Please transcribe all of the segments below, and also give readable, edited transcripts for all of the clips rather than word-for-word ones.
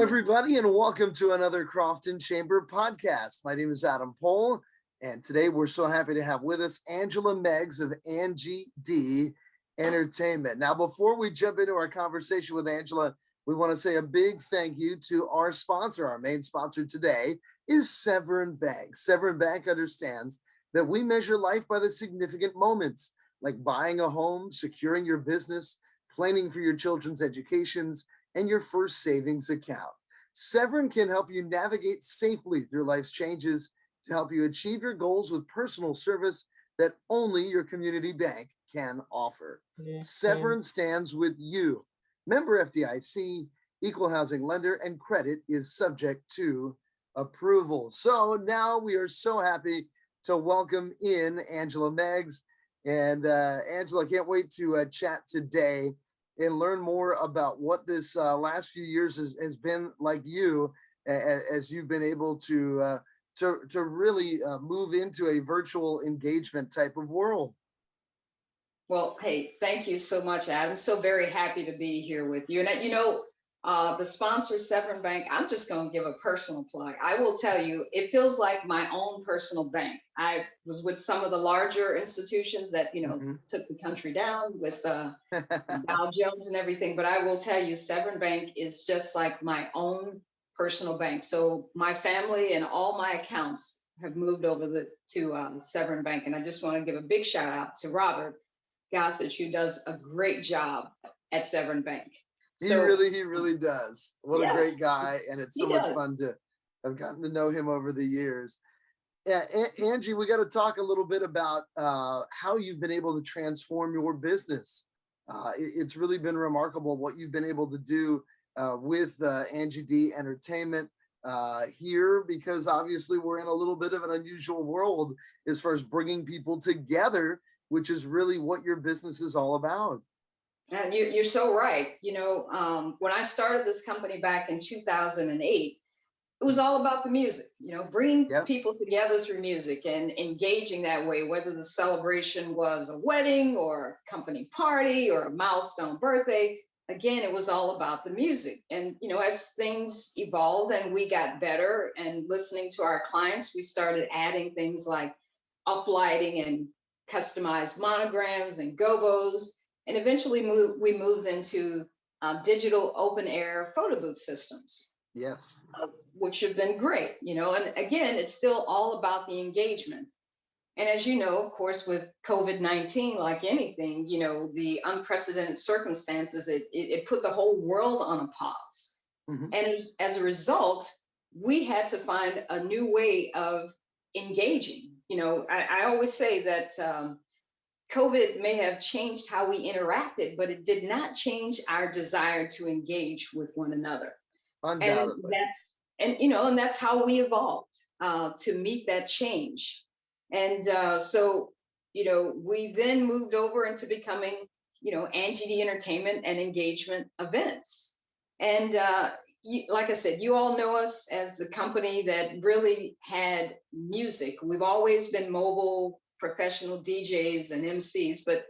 everybody, and welcome to another Crofton Chamber Podcast. My name is Adam Pohl, and today we're so happy to have with us Angela Meggs of Angie D Entertainment. Now, before we jump into our conversation with Angela, we want to say a big thank you to our sponsor. Our main sponsor today is Severn Bank. Severn Bank understands that we measure life by the significant moments, like buying a home, securing your business, planning for your children's educations, and your first savings account. Severn can help you navigate safely through life's changes to help you achieve your goals with personal service that only your community bank can offer. Severn stands with you. Member FDIC, equal housing lender, and credit is subject to approval. So now we are so happy to welcome in Angela Meggs. And Angela, can't wait to chat today and learn more about what this last few years has been like you, as you've been able to really move into a virtual engagement type of world. Well, hey, thank you so much, Adam. So very happy to be here with you. And the sponsor, Severn Bank, I'm just going to give a personal plug. I will tell you, it feels like my own personal bank. I was with some of the larger institutions that, took the country down with Dow Jones and everything. But I will tell you, Severn Bank is just like my own personal bank. So my family and all my accounts have moved over to Severn Bank. And I just want to give a big shout out to Robert Gossage, who does a great job at Severn Bank. He really does. What a great guy. And it's so much fun to have gotten to know him over the years. Yeah, Angie, we got to talk a little bit about how you've been able to transform your business. It's really been remarkable what you've been able to do with Angie D Entertainment here, because obviously we're in a little bit of an unusual world as far as bringing people together, which is really what your business is all about. And you're so right. When I started this company back in 2008, it was all about the music, bringing people together through music and engaging that way, whether the celebration was a wedding or a company party or a milestone birthday. Again, it was all about the music. And, as things evolved and we got better and listening to our clients, we started adding things like uplighting and customized monograms and gobos. And eventually we moved into digital open air photo booth systems. Yes. Which have been great, and again, it's still all about the engagement. And as you know, of course, with COVID-19, like anything, the unprecedented circumstances, it put the whole world on a pause. Mm-hmm. And as a result, we had to find a new way of engaging. I always say that COVID may have changed how we interacted, but it did not change our desire to engage with one another. Undoubtedly. And that's how we evolved to meet that change. And so we then moved over into becoming, Angie D Entertainment and engagement events. And like I said, you all know us as the company that really had music. We've always been mobile, professional DJs and MCs, but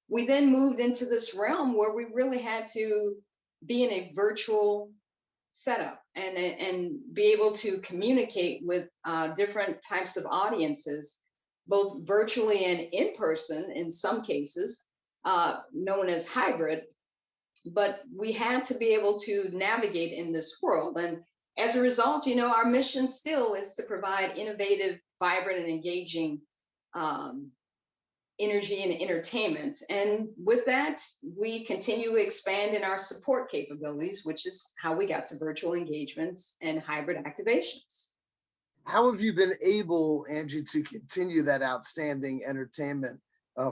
we then moved into this realm where we really had to be in a virtual setup and be able to communicate with different types of audiences, both virtually and in person in some cases, known as hybrid. But we had to be able to navigate in this world. And as a result, our mission still is to provide innovative, vibrant, and engaging energy and entertainment. And with that, we continue to expand in our support capabilities, which is how we got to virtual engagements and hybrid activations. How have you been able, Angie, to continue that outstanding entertainment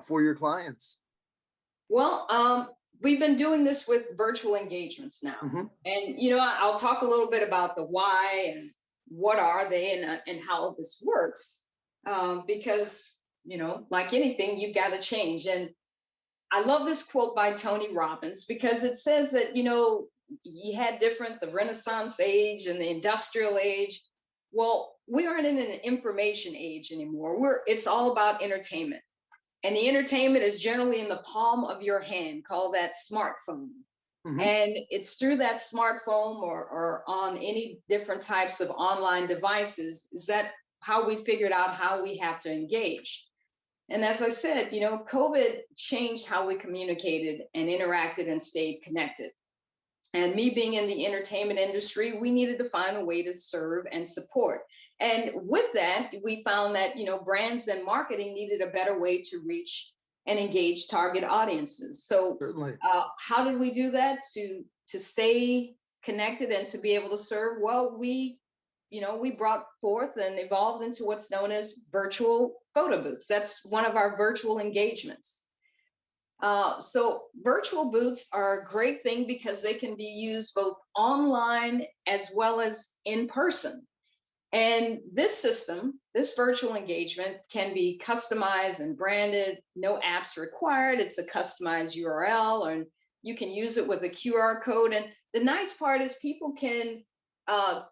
for your clients? Well, we've been doing this with virtual engagements now. Mm-hmm. And, I'll talk a little bit about the why and what are they and how this works, because like anything, you've got to change. And I love this quote by Tony Robbins, because it says that, you had the Renaissance age and the industrial age. Well, we aren't in an information age anymore. It's all about entertainment. And the entertainment is generally in the palm of your hand, call that smartphone. Mhm. And it's through that smartphone or on any different types of online devices, is that how we figured out how we have to engage. And as I said, COVID changed how we communicated and interacted and stayed connected. And me being in the entertainment industry, we needed to find a way to serve and support. And with that, we found that, brands and marketing needed a better way to reach and engage target audiences. So Certainly. how did we do that to stay connected and to be able to serve? Well, we brought forth and evolved into what's known as virtual photo booths. That's one of our virtual engagements. So virtual booths are a great thing because they can be used both online as well as in person. And this system, this virtual engagement, can be customized and branded, no apps required. It's a customized URL, and you can use it with a QR code. And the nice part is people can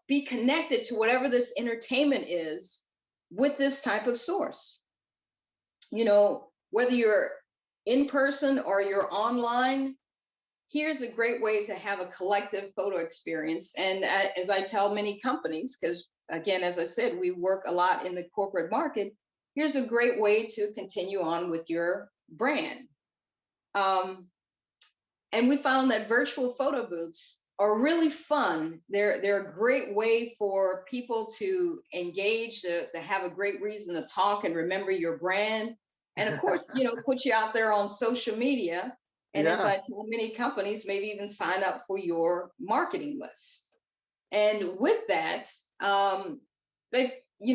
be connected to whatever this entertainment is with this type of source. Whether you're in person or you're online, here's a great way to have a collective photo experience. And as I tell many companies, because again, as I said, we work a lot in the corporate market, here's a great way to continue on with your brand. And we found that virtual photo booths are really fun. They're a great way for people to engage, to have a great reason to talk and remember your brand. And of course, put you out there on social media. And as Yeah. I tell many companies, maybe even sign up for your marketing list. And with that,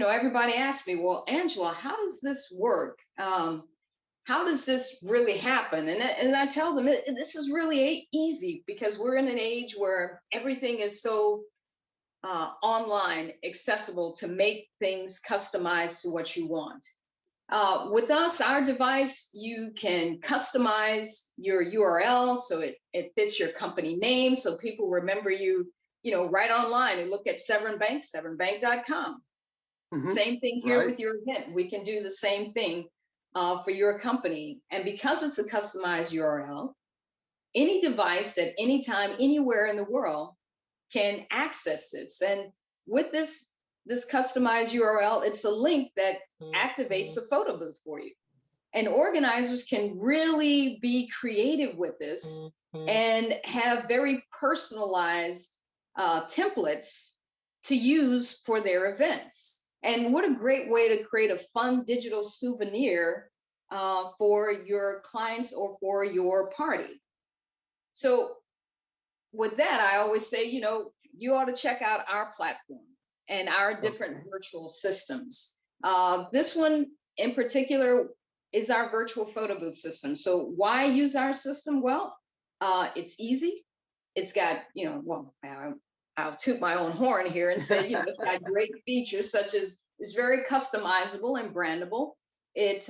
everybody asks me, well, Angela, how does this work? How does this really happen? And I tell them this is really easy because we're in an age where everything is so online, accessible to make things customized to what you want. With us, our device, you can customize your URL so it fits your company name, so people remember you, right online and look at Severn Bank, severnbank.com. Mhm. Same thing here Right. with your event. We can do the same thing for your company. And because it's a customized URL, any device at any time, anywhere in the world can access this. And with this customized URL, it's a link that activates a photo booth for you. And organizers can really be creative with this and have very personalized templates to use for their events. And what a great way to create a fun digital souvenir for your clients or for your party. So with that, I always say, you ought to check out our platform and our different Okay. virtual systems. This one in particular is our virtual photo booth system. So why use our system? Well, it's easy. It's got, I'll toot my own horn here and say, it's got great features such as it's very customizable and brandable. It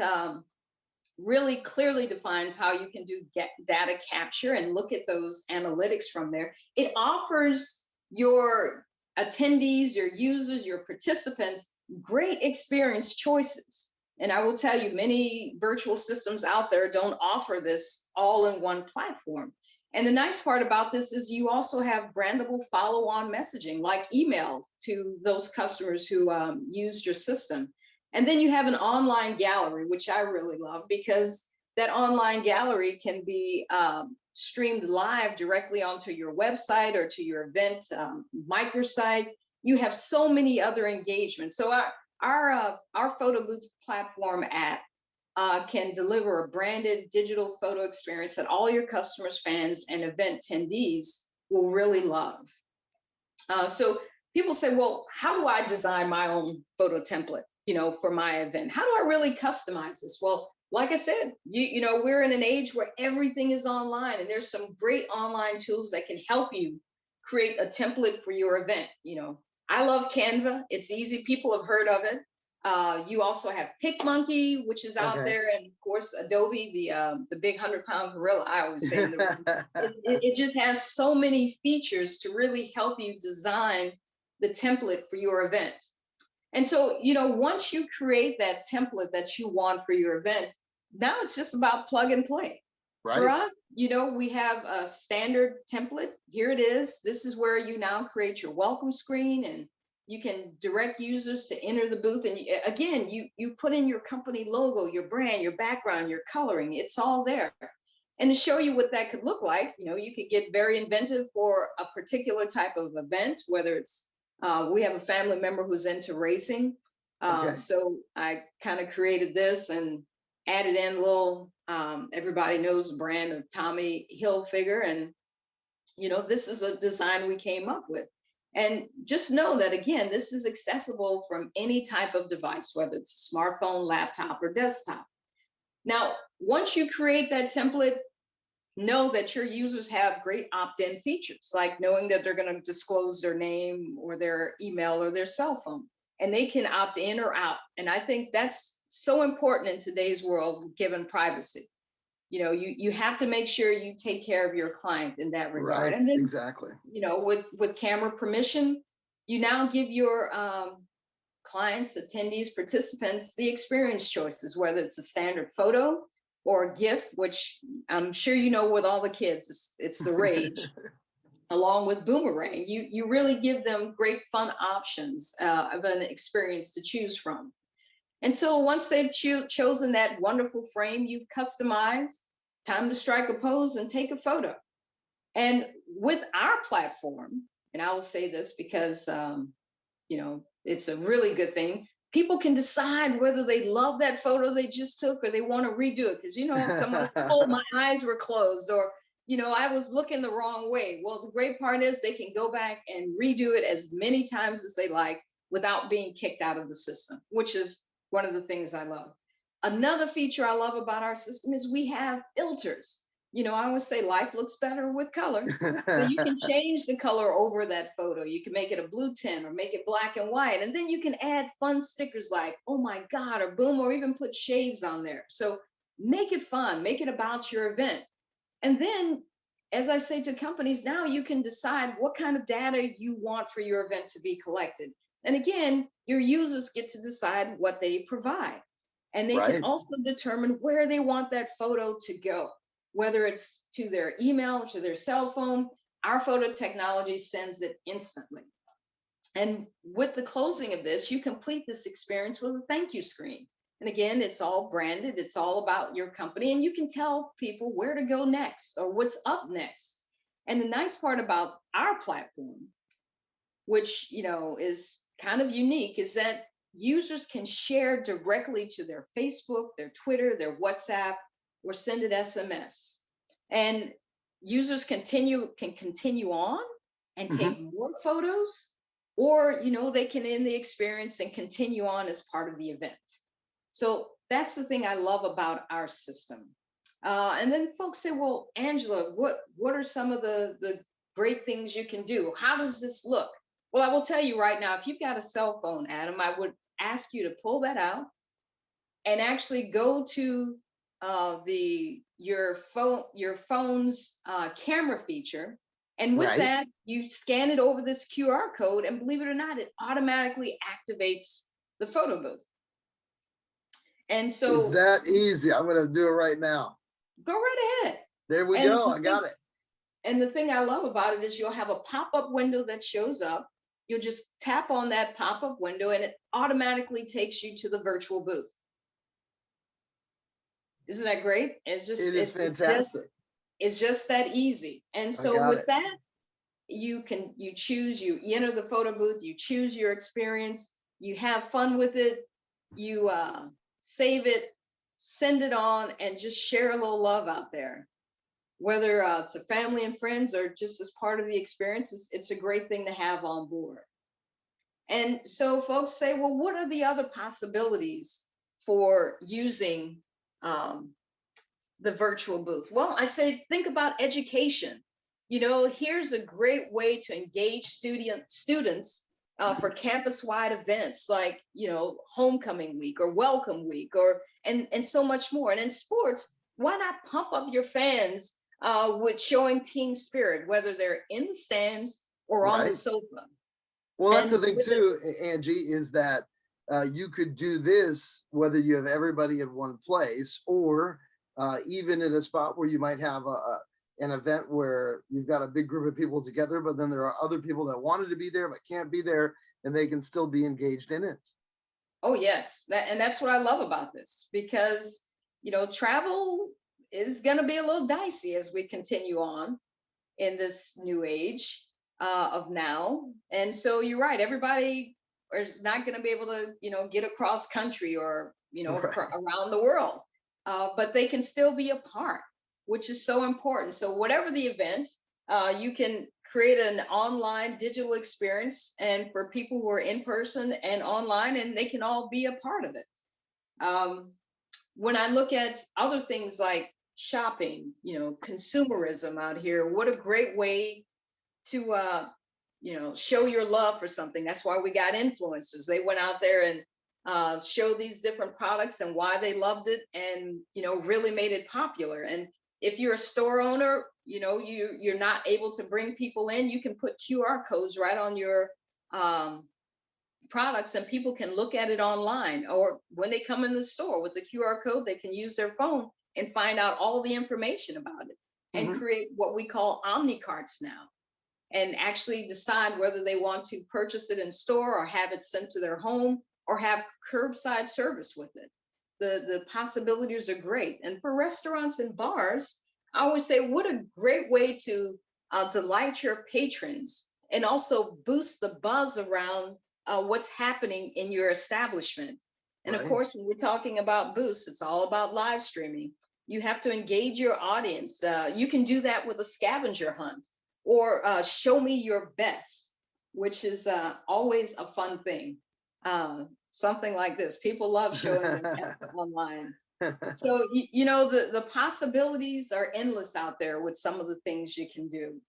really clearly defines how you can do data capture and look at those analytics from there. It offers your attendees, your users, your participants great experience choices. And I will tell you, many virtual systems out there don't offer this all in one platform. And the nice part about this is you also have brandable follow-on messaging, like email to those customers who used your system. And then you have an online gallery, which I really love because that online gallery can be streamed live directly onto your website or to your event microsite. You have so many other engagements. So our photo booth platform app can deliver a branded digital photo experience that all your customers, fans, and event attendees will really love. So people say, well, how do I design my own photo template, for my event? How do I really customize this? Well, like I said, we're in an age where everything is online, and there's some great online tools that can help you create a template for your event. I love Canva. It's easy. People have heard of it. You also have PicMonkey, which is out Okay. there, and of course Adobe, the big 100-pound gorilla. I always say in the room. It just has so many features to really help you design the template for your event. And so, once you create that template that you want for your event, now it's just about plug and play. For Right. us, we have a standard template. Here it is. This is where you now create your welcome screen, and you can direct users to enter the booth. And again, you put in your company logo, your brand, your background, your coloring. It's all there. And to show you what that could look like, you could get very inventive for a particular type of event, whether it's we have a family member who's into racing. Okay. So I kind of created this and added in a little, everybody knows the brand of Tommy Hilfiger. And, this is a design we came up with. And just know that, again, this is accessible from any type of device, whether it's a smartphone, laptop, or desktop. Now, once you create that template, know that your users have great opt-in features, like knowing that they're going to disclose their name or their email or their cell phone, and they can opt in or out. And I think that's so important in today's world, given privacy. You have to make sure you take care of your client in that regard. Right. And then, Exactly. with camera permission, you now give your clients, attendees, participants the experience choices, whether it's a standard photo or a GIF, which I'm sure with all the kids, it's the rage, along with Boomerang. You really give them great fun options of an experience to choose from. And so once they've chosen that wonderful frame you've customized, time to strike a pose and take a photo. And with our platform, and I will say this because, it's a really good thing. People can decide whether they love that photo they just took or they want to redo it. Because, someone says, oh, my eyes were closed, or, I was looking the wrong way. Well, the great part is they can go back and redo it as many times as they like without being kicked out of the system, which is one of the things I love. Another feature I love about our system is we have filters. I always say life looks better with color. So you can change the color over that photo. You can make it a blue tint or make it black and white. And then you can add fun stickers like, oh my God, or boom, or even put shades on there. So make it fun, make it about your event. And then, as I say to companies, now you can decide what kind of data you want for your event to be collected. And again, your users get to decide what they provide. And they can Right. also determine where they want that photo to go, whether it's to their email, to their cell phone. Our photo technology sends it instantly. And with the closing of this, you complete this experience with a thank you screen. And again, it's all branded. It's all about your company. And you can tell people where to go next or what's up next. And the nice part about our platform, which, is kind of unique, is that users can share directly to their Facebook, their Twitter, their WhatsApp, or send it SMS. And users can continue on and take more photos, or they can end the experience and continue on as part of the event. So that's the thing I love about our system. And then folks say, well, Angela, what are some of the great things you can do? How does this look? Well, I will tell you right now, if you've got a cell phone, Adam, I would ask you to pull that out and actually go to your phone's camera feature. And with Right. that, you scan it over this QR code, and believe it or not, it automatically activates the photo booth. And Is so that easy? I'm going to do it right now. go right ahead. There we And go. I got it. And the thing I love about it is you'll have a pop-up window that shows up. You'll just tap on that pop-up window and it automatically takes you to the virtual booth. Isn't that great? It is fantastic. It's just that easy. And so with that, you enter the photo booth, you choose your experience, you have fun with it, you save it, send it on, and just share a little love out there. Whether it's a family and friends or just as part of the experience, it's a great thing to have on board. And so folks say, well, what are the other possibilities for using the virtual booth? Well, I say, think about education. Here's a great way to engage students for campus-wide events like, homecoming week or welcome week and so much more. And in sports, why not pump up your fans with showing team spirit, whether they're in the stands or on the sofa? Well, that's the thing too, Angie, is that you could do this whether you have everybody in one place or even in a spot where you might have an event where you've got a big group of people together, but then there are other people that wanted to be there but can't be there, and they can still be engaged in it. Oh yes, that's what I love about this, because travel is going to be a little dicey as we continue on in this new age of now. And so you're right, everybody is not going to be able to get across country or Right. around the world, but they can still be a part, which is so important. So whatever the event, you can create an online digital experience, and for people who are in person and online, and they can all be a part of it. um, when I look at other things like shopping, consumerism out here, what a great way to show your love for something. That's why we got influencers. They went out there and showed these different products and why they loved it, and really made it popular. And if you're a store owner, you're not able to bring people in, you can put QR codes right on your products, and people can look at it online, or when they come in the store with the QR code, they can use their phone and find out all the information about it, and Hmm. create what we call omni carts now, and actually decide whether they want to purchase it in store or have it sent to their home or have curbside service with it. The possibilities are great. And for restaurants and bars, I always say, what a great way to delight your patrons and also boost the buzz around what's happening in your establishment. And of Right. course, when we're talking about boosts, it's all about live streaming. You have to engage your audience. You can do that with a scavenger hunt, or show me your best, which is always a fun thing. Something like this. People love showing their best online. So, the possibilities are endless out there with some of the things you can do.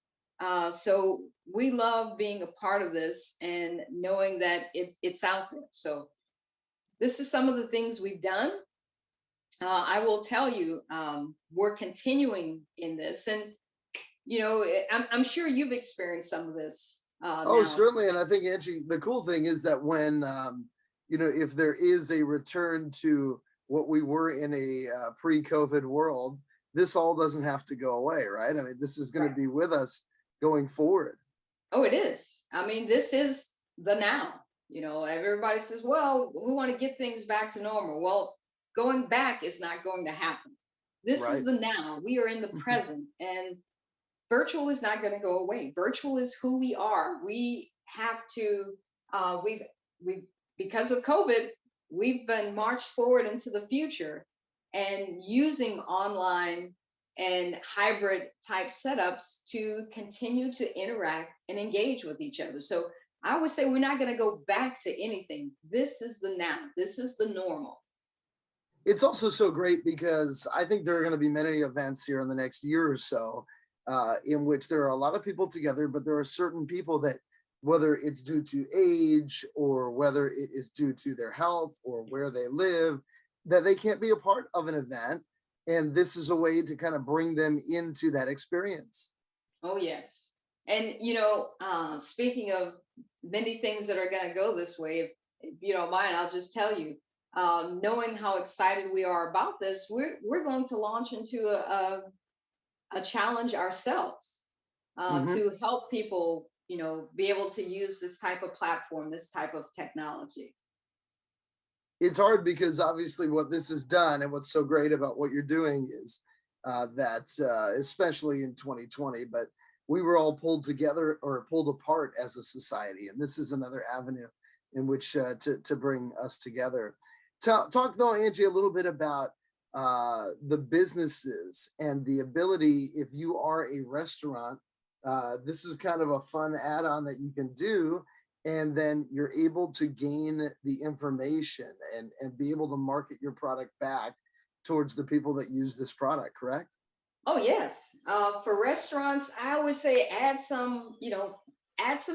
So we love being a part of this and knowing that it's out there. So this is some of the things we've done. I will tell you, we're continuing in this, and I'm sure you've experienced some of this Oh, now. certainly. And I think, Angie, the cool thing is that when, if there is a return to what we were in a pre-COVID world, this all doesn't have to go away, right? I mean, this is going to Right. be with us going forward. Oh, it is. I mean, this is the now. Everybody says, well, we want to get things back to normal. Well, going back is not going to happen. This is Right. the now. We are in the present, and virtual is not going to go away. Virtual is who we are. We have to, we because of COVID, we've been marched forward into the future, and using online and hybrid type setups to continue to interact and engage with each other. So I would say we're not going to go back to anything. This is the now. This is the normal. It's also so great because I think there are going to be many events here in the next year or so in which there are a lot of people together, but there are certain people that, whether it's due to age or whether it is due to their health or where they live, that they can't be a part of an event. And this is a way to kind of bring them into that experience. Oh, yes. And, speaking of many things that are going to go this way, if you don't mind, I'll just tell you, knowing how excited we are about this, we're going to launch into a challenge ourselves Mhm. to help people, be able to use this type of platform, this type of technology. It's hard because obviously what this has done and what's so great about what you're doing is that especially in 2020, but we were all pulled together or pulled apart as a society, and this is another avenue in which to bring us together. Talk though, Angie, a little bit about the businesses and the ability, if you are a restaurant, this is kind of a fun add-on that you can do, and then you're able to gain the information and be able to market your product back towards the people that use this product, correct? Oh yes. For restaurants, I always say add some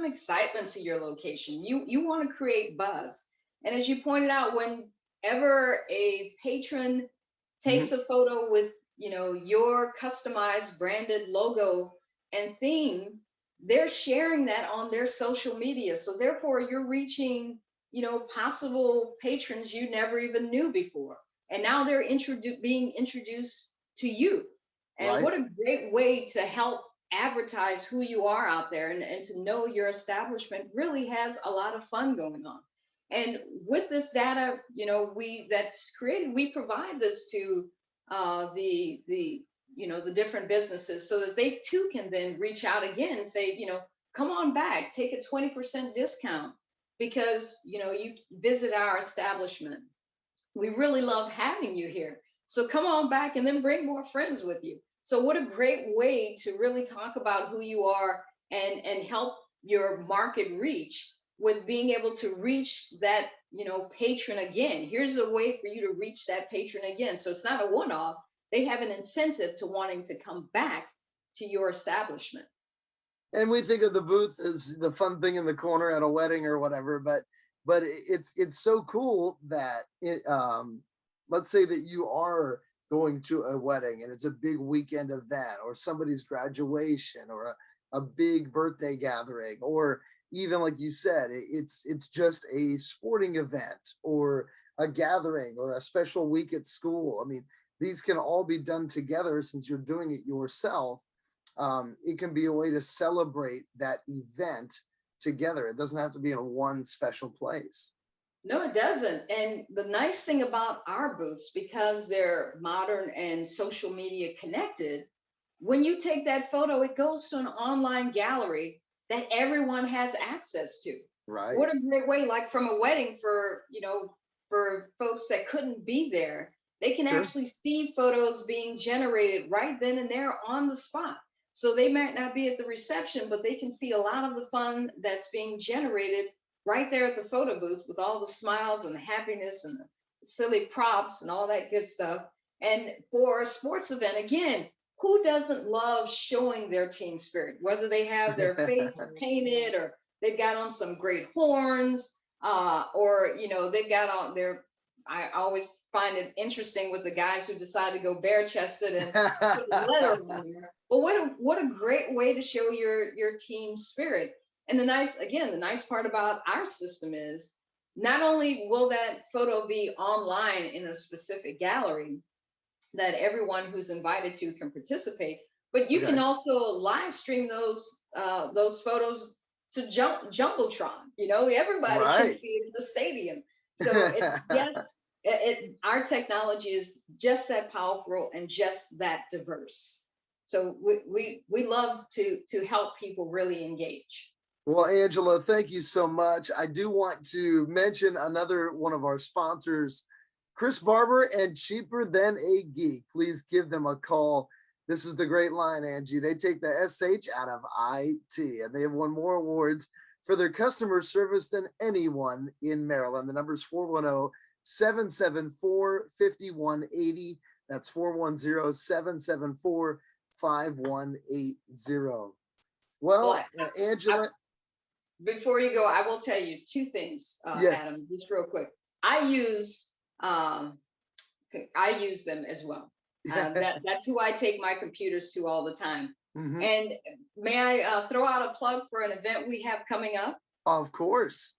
excitement to your location. You want to create buzz. And as you pointed out, whenever a patron takes Mhm. a photo with, your customized branded logo and theme, they're sharing that on their social media. So therefore you're reaching, possible patrons you never even knew before. And now they're being introduced to you. And Right. what a great way to help advertise who you are out there, and to know your establishment really has a lot of fun going on. And with this data, we that's created, we provide this to the different businesses, so that they too can then reach out again and say, come on back, take a 20% discount because you visit our establishment. We really love having you here. So come on back, and then bring more friends with you. So what a great way to really talk about who you are, and help your market reach, with being able to reach that, patron again. Here's a way for you to reach that patron again. So it's not a one-off. They have an incentive to wanting to come back to your establishment. And we think of the booth as the fun thing in the corner at a wedding or whatever, but it's so cool that let's say that you are going to a wedding and it's a big weekend event, or somebody's graduation, or a big birthday gathering, or even like you said, it's just a sporting event, or a gathering, or a special week at school. I mean, these can all be done together since you're doing it yourself. It can be a way to celebrate that event together. It doesn't have to be in one special place. No, it doesn't. And the nice thing about our booths, because they're modern and social media connected, when you take that photo, it goes to an online gallery that everyone has access to. Right. What a great way, like from a wedding, for folks that couldn't be there, they can Sure. actually see photos being generated right then and there on the spot. So they might not be at the reception, but they can see a lot of the fun that's being generated right there at the photo booth, with all the smiles and the happiness and the silly props and all that good stuff. And for a sports event, again, who doesn't love showing their team spirit, whether they have their face painted, or they've got on some great horns, or they've got on their, I always find it interesting with the guys who decide to go bare chested and put the letter on there. Well, what a great way to show your team spirit. And the nice part about our system is, not only will that photo be online in a specific gallery that everyone who's invited to can participate, but you can Okay. also live stream those photos to jumbotron. Everybody can Right. see it in the stadium. So it's, yes, our technology is just that powerful and just that diverse. So we love to help people really engage. Well, Angela, thank you so much. I do want to mention another one of our sponsors, Chris Barber and Cheaper Than a Geek. Please give them a call. This is the great line, Angie. They take the SH out of IT, and they have won more awards for their customer service than anyone in Maryland. The number is 410-774-5180. That's 410-774-5180. Well, Well, Angela, before you go, I will tell you two things, yes. Adam, just real quick. I use um, I use them as well. That's who I take my computers to all the time. Mhm. And may I throw out a plug for an event we have coming up? Of course.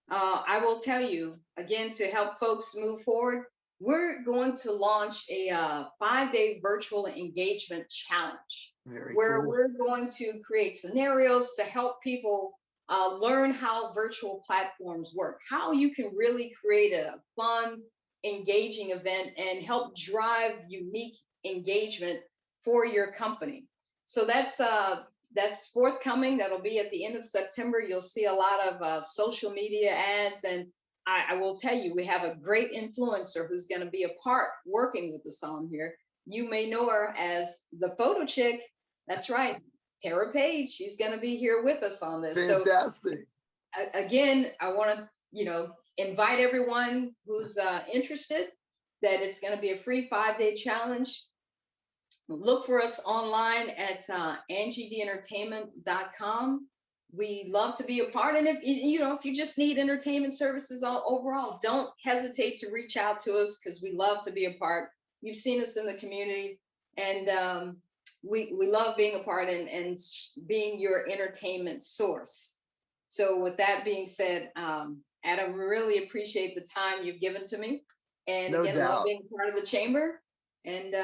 I will tell you again, to help folks move forward, we're going to launch a 5-day virtual engagement challenge, Very where cool. we're going to create scenarios to help people learn how virtual platforms work, how you can really create a fun, engaging event and help drive unique engagement for your company. So that's forthcoming. That'll be at the end of September. You'll see a lot of social media ads. And I will tell you, we have a great influencer who's going to be a part working with us on here. You may know her as the photo chick. That's right. Tara Page. She's going to be here with us on this. So Fantastic. again, I want to, invite everyone who's interested, that it's going to be a free 5-day challenge. Look for us online at angiedeentertainment.com. We love to be a part. And if you just need entertainment services overall, don't hesitate to reach out to us, because we love to be a part. You've seen us in the community, and we love being a part, and being your entertainment source. So with that being said, Adam, really appreciate the time you've given to me. And No again, love doubt. being part of the chamber. And,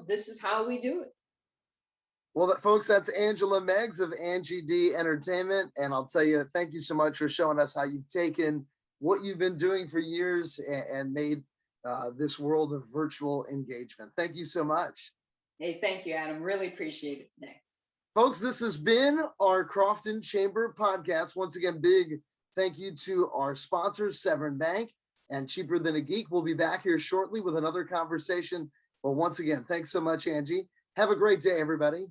this is how we do it. Well, folks, that's Angela Meggs of Angie D Entertainment. And I'll tell you, thank you so much for showing us how you've taken what you've been doing for years and made this world of virtual engagement. Thank you so much. Hey, thank you, Adam. Really appreciate it today. Folks, this has been our Crofton Chamber Podcast. Once again, big thank you to our sponsors, Severn Bank and Cheaper Than a Geek. We'll be back here shortly with another conversation. But once again, thanks so much, Angie. Have a great day, everybody.